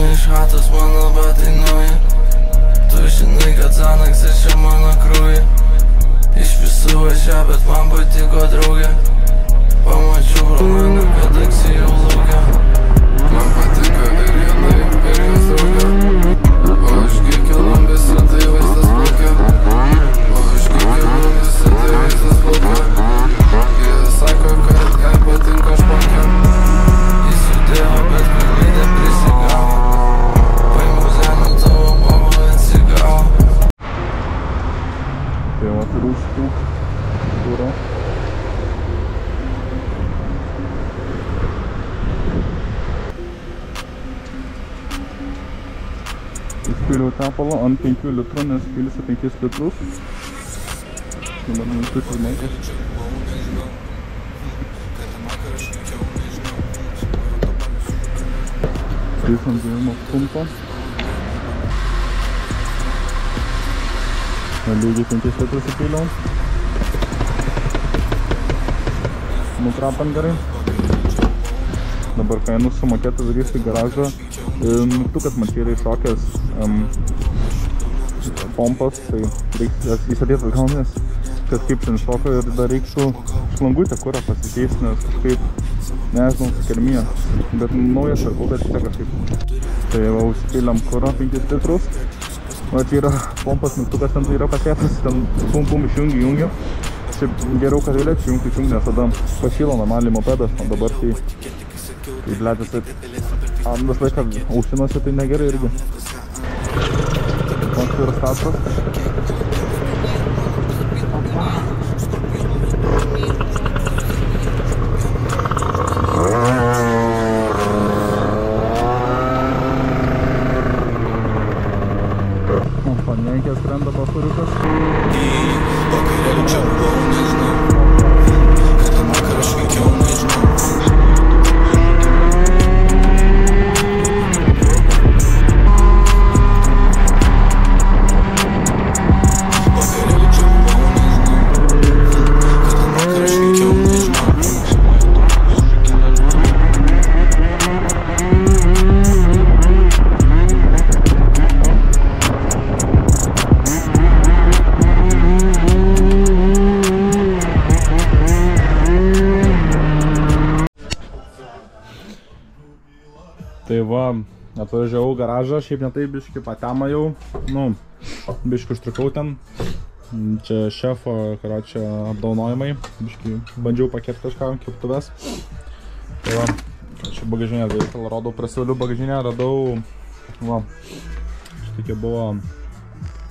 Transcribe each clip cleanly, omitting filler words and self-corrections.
Išeinu iš chatos, mano batai nauji. Tu žinai, kad Xanaxas čia mano krauja. Iš visų važia, bet man patiko draugė. Pamačiau pro mane, kad taksi jau laukia. Man patiko ir jinai, ir jos draugė. O aš kiekvienam visą tai vaizdas plaukia. O aš kiekvienam visą tai vaizdas plaukia. Jie sako, kad jai patinka špakė. Jis judėjo, bet kalbydė prisigavo. Paimau žemę tavo bobą atsigavo. Tai va, rūštų jūra. Įspiliau tepalą ant 5 litrų, nes pilsi 5 litrus. Dabar mintis ir menkės. Ant dėjimo pumpo. Lygiai 5 litrus įpiliau. Nukrapant gerai. Dabar kai einu sumokėti darysiu į garažą. Mygtukas man čia yra iššokęs pompas, tai jis atės atgaunės, kad kaip ten šoka ir dar reiktų šlangutę kurą pasikeisti, nes kažkaip nežinau sukelmija, bet naujas ar kol čia kažkaip. Tai va, užsipėliam kurą 5 litrus. Va, čia yra pompas, mygtukas ten tai yra pakėtas, ten pum išjungi. Šiaip geriau, kad vėlėčiau išjungti, nes tada pašyla normaliai mopedas, o dabar tai blėtis taip vis laiką aušinosi, tai negerai irgi. Toks ir statas. Panenkės skrenda pasuriukas. Tai va, atvažiavau garažą, šiaip netai biškį patema jau, biškį užtrukau ten. Čia šefo, karočią, apdaunojimai, biškį bandžiau pakėti kažką, keptuves. Tai va, čia bagažinė veikal, rodau, prasivaliu bagažinę, radau, va, šitokia buvo,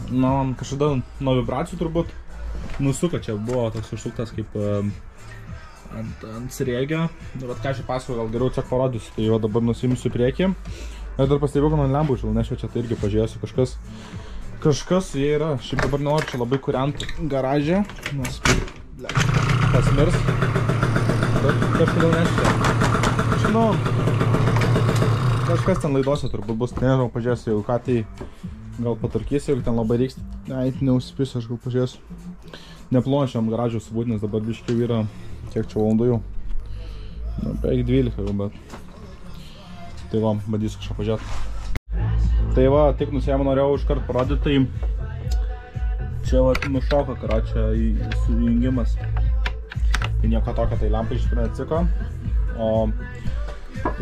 kažkada nuo vibracijų turbūt, nusuka čia buvo toks užsuktas kaip ant sriegio. Ir ką čia pasakoju, gal geriau čia parodysiu, tai jau dabar nusimsiu priekį. Ir dar pastebėjau, kad man lempų išvilnešiau, čia tai irgi pažiūrėsiu, kažkas jie yra. Šiaip dabar nenoriu čia labai kuriant garažę, nes pasmirs. Bet kažkodėl neškia. Kažkas ten laidose turbūt bus, nežinau, pažiūrėsiu, jeigu ką tai gal patarkysiu, jeigu ten labai reiks, neužsipisiu, aš gal pažiūrėsiu. Neplonačiam garažų subūti, nes dabar biškiai yra, kiek čia valandų jau. Beveik 12 jau, bet. Tai va, bandysiu kažką pažiūrėti. Tai va, tik nusiėmą norėjau iškart parodyti, tai čia va nušoka, karočią, sujungimas. Tai nieko tokio, tai lempa iš tikrųjų atsiko. O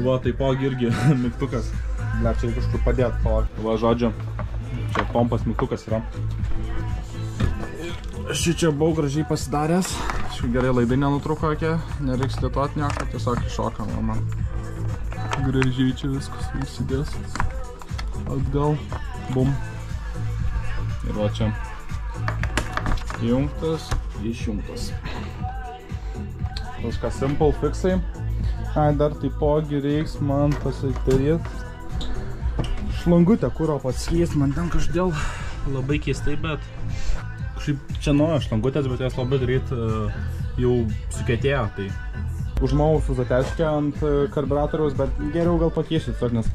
va, taipogi irgi mygtukas. Ble, čia kažkur padėti, palauk. Va, žodžiu, čia pompas mygtukas yra. Šičia buvau gražiai pasidaręs. Gerai laidai nenutruko, nereiks lietuoti nieko, tiesiog iššoka man. Gražiai čia viskas įsidės. Atgal, bum. Ir va čia įjungtas, išjungtas. Kažką simple fixai. Dar taipogi reiks man pasidaryti šlangutę, kuro pasikeist. Man ten kažkodėl labai keistai, bet čia naujas šlangutės, bet jas labai daryt jau sukietėjo, tai užmau su zateškę ant karburatoriaus, bet geriau gal pakeisiu, nes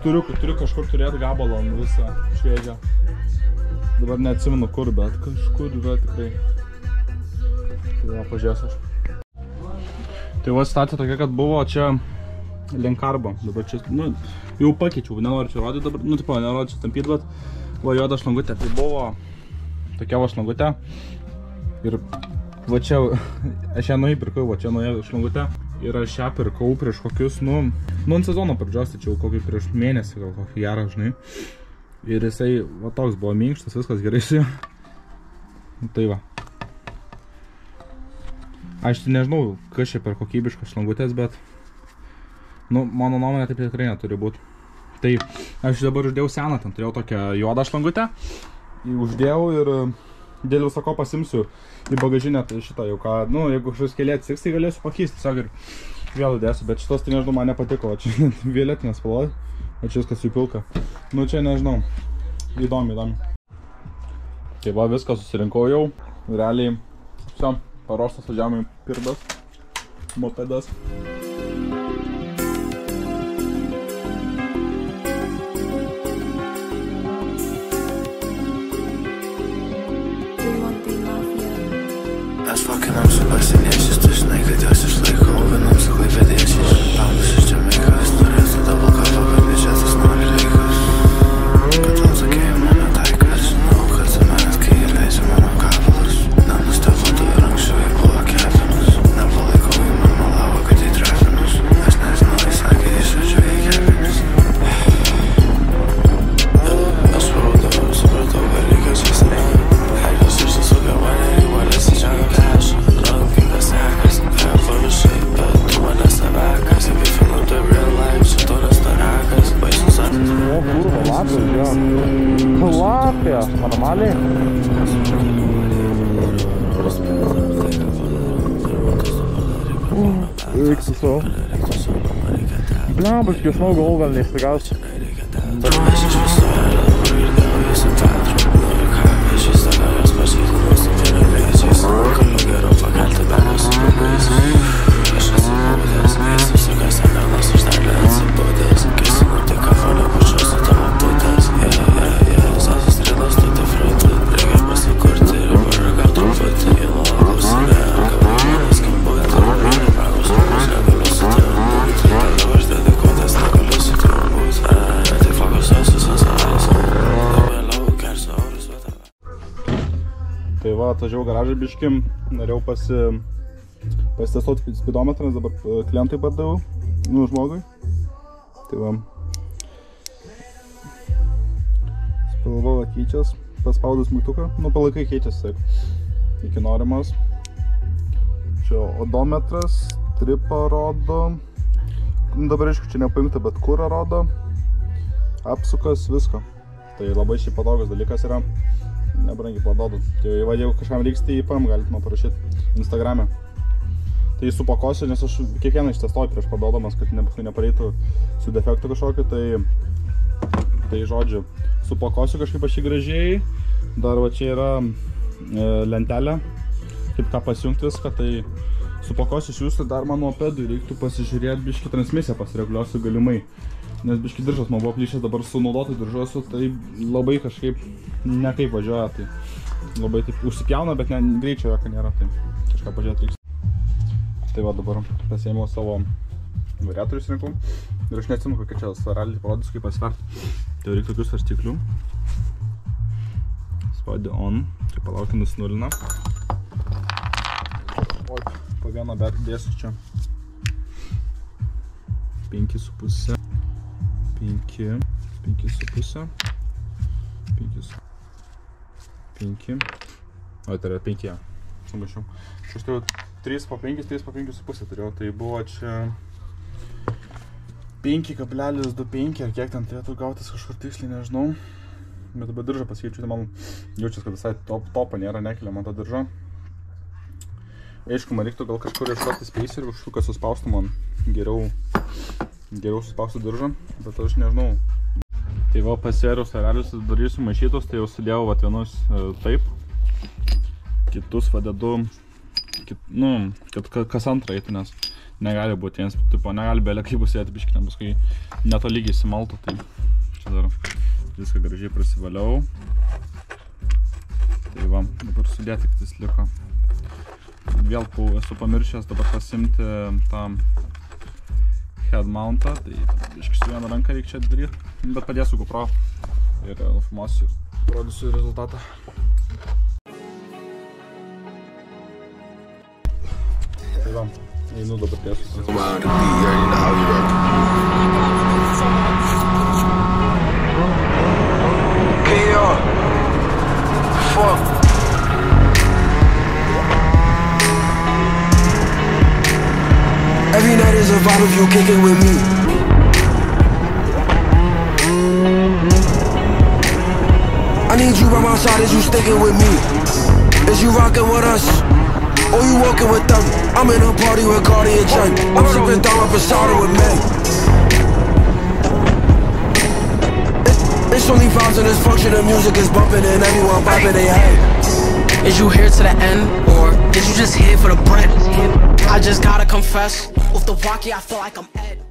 turiu kažkur turėti gabalą visą šviežią. Dabar neatsimenu kur, bet kažkur yra tikrai. Tai va, pažiūrėsiu aš. Tai va, situacija tokia, kad buvo čia Lenkarbo. Dabar čia, nu, jau pakeičiau, nenoriu čia rodyti dabar, nu, tipo, nenoriu čia tampyti, bet va juoda šlangutė. Tai buvo tokia va šlangutė. Ir va čia, aš ją nuįpirkau, va čia nuėjo šlangutė. Ir aš ją pirkau prieš kokius, nu ant sezono pradžios, tačiau kokį prieš mėnesį, gal kokį gerą, žinai. Ir jisai, va toks buvo minkštas, viskas gerai su juo. Tai va. Aš nežinau, kas čia per kokybiškas šlangutės, bet nu, mano nuomonė taip tikrai neturi būti. Tai aš dabar uždėjau seną, ten turėjau tokią juodą šlangutę. Uždėjau ir dėl visako pasimsiu į bagažinę, tai šitą jau ką, nu, jeigu kažkas keliai atsiks, tai galėsiu pakeisti, tiesiog ir vėl įdėsiu, bet šitos tai nežinau, man nepatiko, o čia violetinės spalva, o čia viskas supilka. Nu, čia nežinau, įdomi. Tai va, viską susirinkau jau, realiai, viso, paruoštas važiavimui pirdas, mopedas. Aš vakinam su pasieniečiais, tu žinai, kad jos išlaikau, vienam su klaipėdiečiais. Paulius iš Džamaikas, norėtų double kapą, bet biudžetas nori reikas. Kodėl sakėjai mano taikas, žinau, kad su manęs, kai leidžia mano kabelas. Nenustebau tu ir anksčiau ir buvo kepinas. Nepalaikau į man malavo, kad įtrepinus. Aš nežinau, jis sakė, išvedžiu į kepinis. Aš parodau, supratau, kad reikia žaisai. Helvis ir susukė mane į valės į žemę plešą. Rankingas sekas, ką paviršai, bet tu mane savekas. If you know the real life, šito restorakas. Baisus atvės. O, kurva, lapė, jo. Lapė, normaliai. Eik su savo. Blambas, aš žinau, galų gal neišsigaus. Tai va, atvažiavau garažą biškim, norėjau pasitestuoti spidometrą, nes dabar klientui padaviau, nu, žmogui. Tai va, spalva keičias, paspaudus mygtuką, nu, palaikai keičias, taip, iki norimos. Čia odometras, tripą rodo, nu, dabar aišku, čia nepaimta, bet kurą rodo, apsukas, visko. Tai labai šiaip patogus dalykas yra. Nebrangiai parduodu. Tai jeigu kažkam reiks, tai PM galite man parašyti Instagrame. Tai supakosiu, nes aš kiekvieną ištestuoju prieš parduodamas, kad nepareitų su defektu kažkokiu. Tai žodžiu, supakosiu kažkaip aš jį gražiai. Dar va čia yra lentelė, kaip ką pasijungti viską. Tai supakosiu išjūsti, dar man mopedui reiktų pasižiūrėti biškį transmisiją, pasireguliuosiu galimai. Nes biškį diržas man buvo plyšęs, dabar su naudotai diržuosiu, tai labai kažkaip nekaip važiuoja, tai labai taip užsipjauna, bet greičio jokio nėra, tai kažką pažiūrėti reiks. Tai va, dabar pasiėmiau savo variatorius rinkau ir aš neatsimenu, kokia čia svarelį parodys, kaip pasvert. Tai reikia tokių svarstyklių. Spaudi on, čia palaukiu nusinulina. O, po vieną bet dėsiu čia. 5,5. 5,5. 5. O, tai yra 5. Sumaišiau. Aš turėjau 3 po 5, 3 po 5,5 turėjau. Tai buvo čia 5,25 ar kiek ten turėtų gautis kažkur tiksliai, nežinau. Bet dabar diržą pasikeičiu, tai man jaučias, kad visai topo nėra, nekelia man tą diržą. Aišku, man reiktų gal kažkur ieškoti spacerių, kažkur, kad suspaustų man geriau suspaustų diržą, bet aš nežinau. Tai va, pasvėriau svarelius, darysiu maišytus, tai jau sudėjau vat vienus taip, kitus vadedu, nu, kad kas antrą eitų, nes negali būti vienas, tipo, negali belė kaip bus įėti biškį, paskui netolygiai įsimaltų, tai čia dar viską gražiai prasivaliau. Tai va, dabar sudėti, kad jis liko. Vėl esu pamiršęs dabar pasimti tą headmountą, tai biškai su viena ranka reikia čia daryti, bet padėsiu GoPro ir nufilmuosiu, rodysiu rezultatą. Tai va, einu dabar tiesiu. Every night is a vibe if you kick it with me. I need you by my side, is you sticking with me? Is you rocking with us? Or you walking with them? I'm in a party with Cardi and Jen. I'm sipping down a Passata with men. It's only vibes in this function, the music is bumping and everyone bobbing their head. Is you here to the end, or is you just here for the bread? I just gotta confess, with the walkie I feel like I'm Ed.